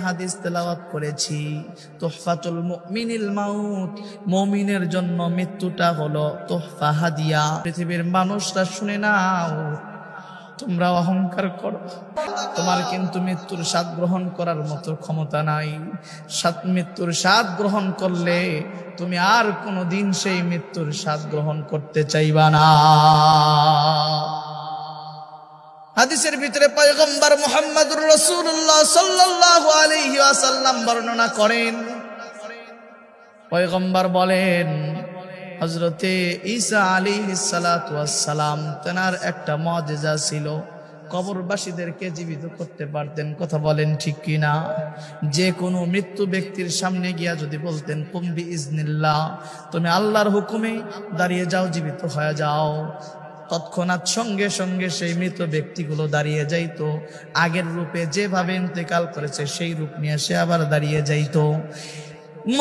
হাদিস তেলাওয়াত করেছি, তুহফাতুল মুমিনিল মাউত, মুমিনের জন্য মৃত্যুটা হলো তোহফা, হাদিয়া। পৃথিবীর মানুষরা শুনে নাও, তোমরা অহংকার করো, তোমার কিন্তু মৃত্যুর স্বাদ গ্রহণ করার মতো ক্ষমতা নাই। মৃত্যুর স্বাদ গ্রহণ করলে তুমি আর কোনোদিন সেই মৃত্যুর স্বাদ গ্রহণ করতে চাইবা না। হাদিসের ভিতরে পয়গম্বর মুহাম্মদুর রাসূলুল্লাহ সাল্লাল্লাহু আলাইহি ওয়াসাল্লাম বর্ণনা করেন, পয়গম্বর বলেন, হযরতে ঈসা আলাইহিস সালাতু ওয়াস সালাম তেনার একটা মুজিজা ছিল, কবরবাসীদেরকে জীবিত করতে পারতেন। কথা বলেন ঠিক কিনা? যে কোনো মৃত্যু ব্যক্তির সামনে গিয়া যদি বলতেন কুম বিইজনিল্লাহ, তুমি আল্লাহর হুকুমে দাঁড়িয়ে যাও, জীবিত হয়ে যাও, তৎক্ষণাৎ সঙ্গে সঙ্গে সেই মৃত ব্যক্তিগুলো দাঁড়িয়ে যাইতো, আগের রূপে যেভাবে ইন্তেকাল করেছে সেই রূপ নিয়ে সে আবার দাঁড়িয়ে যাইতো।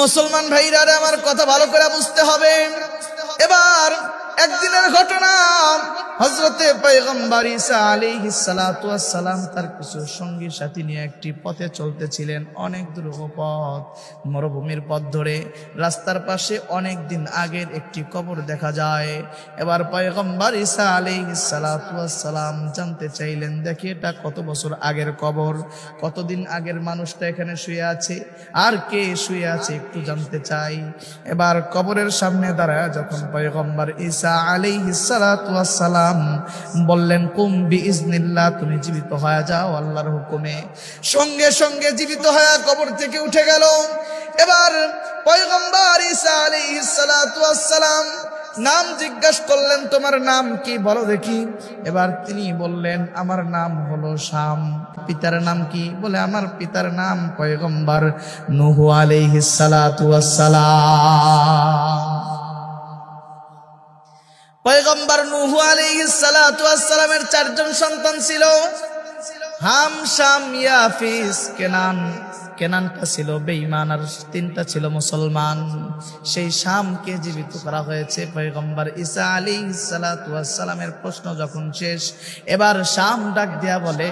মুসলমান ভাইরা, আমার কথা ভালো করে বুঝতে হবে। এবার একদিনের ঘটনা, হযরতে পয়গম্বর ঈসা আলাইহিস সালাতু ওয়াস সালাম তার কিছু সঙ্গী সাথী নিয়ে একটি পথে চলতেছিলেন, অনেক দুরূহ পথ, মরুভূমির পথ ধরে। রাস্তার পাশে অনেক দিন আগের একটি কবর দেখা যায়। এবার পয়গম্বর ঈসা আলাইহিস সালাতু ওয়াস সালাম জানতে চাইলেন, দেখি এটা কত বছর আগের কবর, কতদিন আগের মানুষটা এখানে শুয়ে আছে, আর কে শুয়ে আছে একটু জানতে চাই। এবার কবরের সামনে দাঁড়ায় যখন পয়গম্বর ঈসা আলাইহিস সালাতু ওয়াস সালাম বললেন কুম বিইজনিল্লাহ, তুমি জীবিত হয়ে যাও আল্লাহর হুকুমে, সঙ্গে সঙ্গে জীবিত হয়ে কবর থেকে উঠে গেল। এবার পয়গম্বর ঈসা আলাইহিস সালাতু ওয়াস সালাম নাম জিজ্ঞাসা করলেন, তোমার নাম কি বলো দেখি। এবার তিনি বললেন, আমার নাম হলো শাম। পিতার নাম কি? বলে, আমার পিতার নাম পয়গম্বর নূহ আলাইহিস সালাতু ওয়াস সালাম। পয়গম্বর নূহ আলাইহিস সালাতু ওয়াস সালামের 4 জন সন্তান ছিল, হাম, শাম, ইয়াফিস, কেনান। কেনানটা ছিল বেঈমান, আর 3টা ছিল মুসলমান। সেই শামকে জীবিত করা হয়েছে। পয়গম্বর ঈসা আলাইহিস সালাতু ওয়াস সালামের প্রশ্ন যখন শেষ, এবার শাম ডাক দিয়া বলে,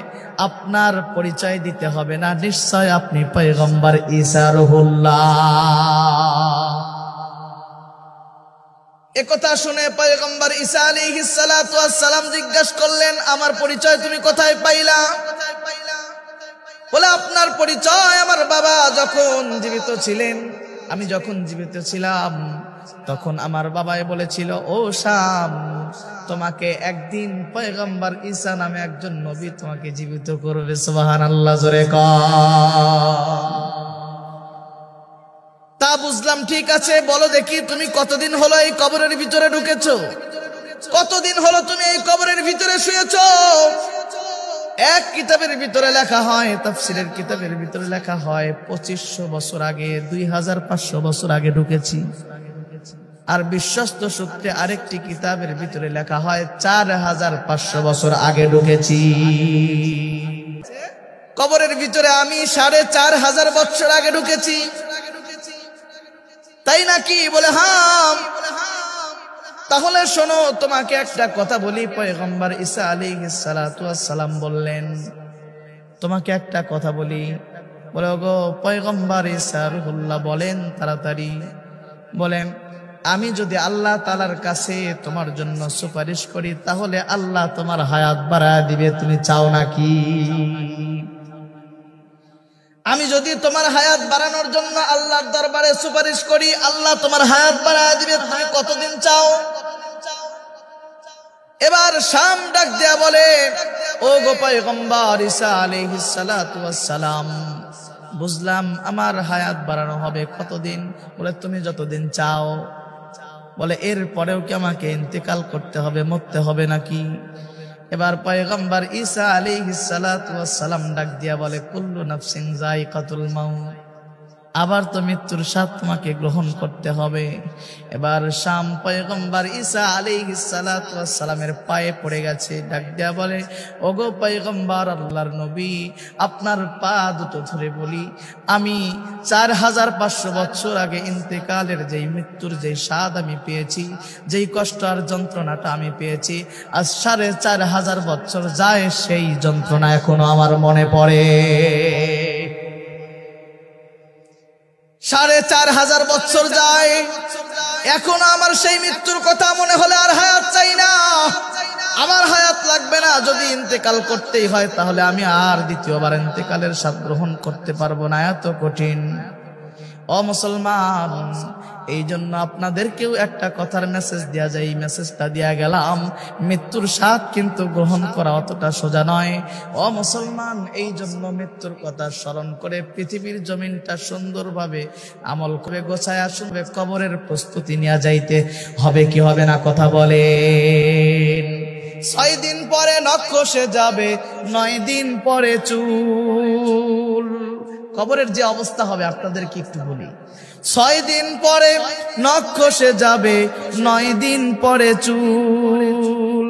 আপনার পরিচয় দিতে হবে না, নিশ্চয় আপনি পয়গম্বর ঈসা রুহুল্লাহ। একথা শুনে পয়গম্বর ঈসা আলাইহিস সালাতু ওয়াস সালাম জিজ্ঞাসা করলেন, আমার পরিচয় তুমি কোথায় পাইলা? বলে, আপনার পরিচয় আমার বাবা যখন জীবিত ছিলেন, আমি যখন জীবিত ছিলাম তখন আমার বাবাই বলেছিল, ও শাম, তোমাকে একদিন পয়গম্বর ঈসা নামে একজন নবী তোমাকে জীবিত করবে। সুবহানাল্লাহ, জোরে কর। তা বুঝলাম, ঠিক আছে, বলো দেখি তুমি কতদিন হলো এই কবরের ভিতরে ঢুকেছো? কতদিন হলো তুমি এই কবরের ভিতরে শুয়েছো? এক কিতাবের ভিতরে লেখা হয়, তাফসীরের কিতাবের ভিতরে লেখা হয় 2500 বছর আগে, 2500 বছর আগে ঢুকেছি। আর বিশ্বস্ত সূত্রে আরেকটি কিতাবের ভিতরে লেখা হয় 4500 বছর আগে ঢুকেছি। কবরের ভিতরে আমি 4500 বছর আগে ঢুকেছি, তাই নাকি? বলে, হ্যাঁ। তাহলে শোনো, তোমাকে একটা কথা বলি। পয়গম্বর ঈসা আলাইহিস সালাতু ওয়াস সালাম বললেন, তোমাকে একটা কথা বলি। বলে, ওগো পয়গম্বর ঈসা রুহুল্লাহ, বলেন তাড়াতাড়ি। বলেন, আমি যদি আল্লাহ তাআলার কাছে তোমার জন্য সুপারিশ করি তাহলে আল্লাহ তোমার হায়াত বাড়ায় দিবে, তুমি চাও নাকি? আমি যদি তোমার হায়াত বাড়ানোর জন্য আল্লাহর দরবারে সুপারিশ করি, আল্লাহ তোমার হায়াত বাড়ায় দিবে, তুমি কতদিন চাও? এবার শাম ডাক দেয়া বলে, ও গো পয়গম্বর ঈসা আলাইহিস সালাতু ওয়াস সালাম, বুঝলাম আমার হায়াত বাড়ানো হবে কতদিন? বলে, তুমি যতদিন চাও। বলে, এর পরেও কি আমাকে ইন্তেকাল করতে হবে, মরতে হবে নাকি? এবার পয়গম্বর ঈসা আলাইহিস সালাতু ওয়াস সালাম ডাক দিয়া বলে, কুল্লু নাফসিন যায়কাতুল মাউত, আবার তো মৃত্যুর স্বাদ তোমাকে গ্রহণ করতে হবে। এবার শাম পয়গম্বর ঈসা আলাইহিস সালাতু ওয়াস সালামের পায়ে পড়ে গেছে, ডাক দেয়া বলে, ওগো পয়গম্বর, আল্লাহর নবী, আপনার পা দুটো ধরে বলি, আমি 4500 বছর আগে ইন্তেকালের যেই মৃত্যুর যেই স্বাদ আমি পেয়েছি, যেই কষ্ট আর যন্ত্রণাটা আমি পেয়েছি, আজ 4500 বছর যায় সেই যন্ত্রণা এখনো আমার মনে পড়ে। 4500 বছর যায়, এখন আমার সেই মৃত্যুর কথা মনে হলে আর হায়াত চাই না, আমার হায়াত লাগবে না। যদি ইন্তেকাল করতেই হয় তাহলে আমি আর দ্বিতীয়বার ইন্তেকালের স্বাদ গ্রহণ করতে পারবো না, এত কঠিন। ও মুসলমান, এই জন্য আপনাদেরকেও একটা কথার মেসেজ দেয়া যায়, এই মেসেজটা দিয়া গেলাম, মৃত্যুর স্বাদ কিন্তু গ্রহণ করা অতটা সোজা নয়। ও মুসলমান, এই জন্য মৃত্যুর কথা স্মরণ করে পৃথিবীর জমিনটা সুন্দরভাবে আমল করে গোছায় আসবে, কবরের প্রস্তুতি নেওয়া যাইতে হবে কি হবে না, কথা বলেন। 6 দিন পরে নখ খসে যাবে, 9 দিন পরে চুল। কবরের যে অবস্থা হবে আপনাদেরকে একটু বলি। 6 দিন পরে নখ খসে যাবে, 9 দিন পরে চুল।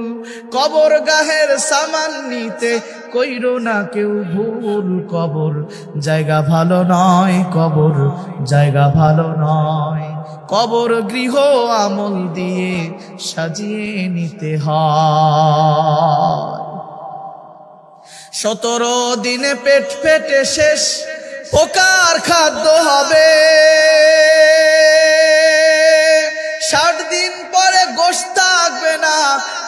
কবর গাহের সামান নিতে কইরো না কেউ ভুল, কবর জায়গা ভালো নয়, কবর জায়গা ভালো নয়। কবর গৃহ আমল দিয়ে সাজিয়ে নিতে হয়। 17 দিনে পেট ফেটে শেষ, পোকার খাদ্য হবে। 60 দিন পরে গোশত থাকবে না,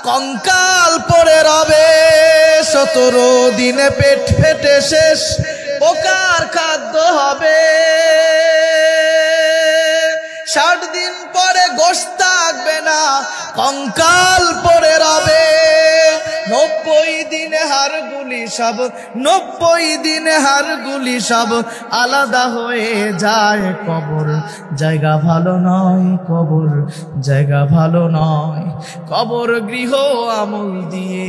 কঙ্কাল পড়ে রবে। 17 দিনে পেট ফেটে শেষ, পোকার খাদ্য হবে। 60 দিন পরে গোশত থাকবে না, কঙ্কাল পড়ে রবে। 90 দিনে হাড়গুলি সব, 90 দিনে হাড়গুলি সব আলাদা হয়ে যায়। কবর জায়গা ভালো নয়, কবর জায়গা ভালো নয়। কবর গৃহ আমল দিয়ে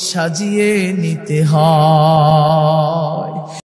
সাজিয়ে নিতে হয়।